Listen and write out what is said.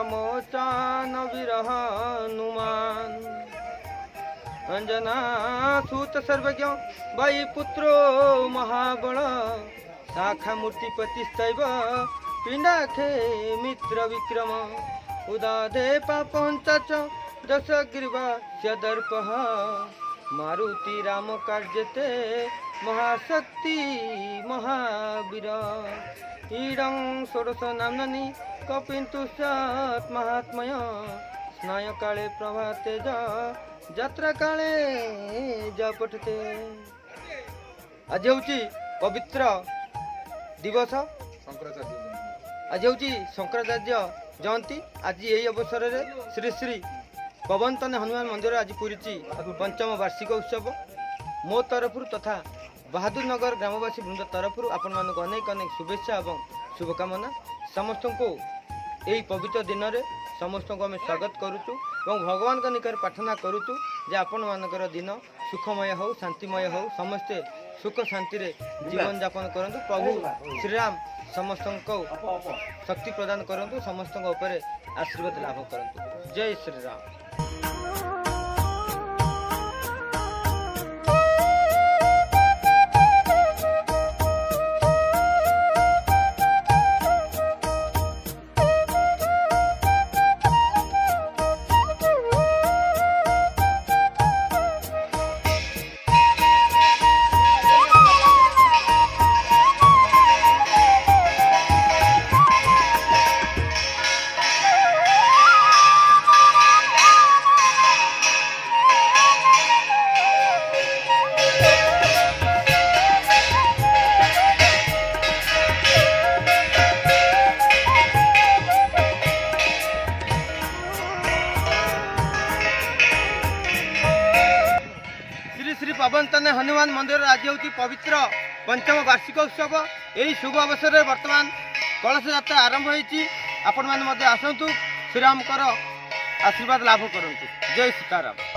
मोचन वीर हनुमान अंजना सूत सर्वज्ञ वायु पुत्रो महाबल शाखा मूर्ति प्रतिष्ठैव पिंडाखे मित्र विक्रम उदाधे पापंच दशग्रीवा दर्प मारुति राम कार्यते महाशक्ति महावीर ईडं षोडश नाम्नि कपिन्तु सत् महात्मय स्नाय काले प्रभाते जात्रा काले पठते। आज हूँ पवित्र दिवस आज हूँ शंकराचार्य जयंती। आज यही अवसर में श्री श्री पवनतनय हनुमान मंदिर आज पूरी पंचम वार्षिक उत्सव मो तरफ तथा बहादुर नगर ग्रामवासी वृंद तरफ आपण मानक अनेक अनेक शुभेच्छा और शुभकामना। समस्त को यही पवित्र दिन में समस्त को आम स्वागत करुचु और भगवान का निकट प्रार्थना करुचु जे आपण मानकर दिन सुखमय हो शांतिमय हो समस्ते सुख शांति रे जीवन यापन करंतु। प्रभु श्रीराम समस्त को शक्ति प्रदान करंतु समस्त ऊपर आशीर्वाद लाभ करंतु। जय श्रीराम। श्री पवनतनय हनुमान मंदिर आज हूँ पवित्र पंचम वार्षिक उत्सव। यही शुभ अवसर में वर्तमान कलश यात्रा आरंभ होती। आपण मैंने आसतु श्रीराम आशीर्वाद लाभ करूँ। जय सीताराम।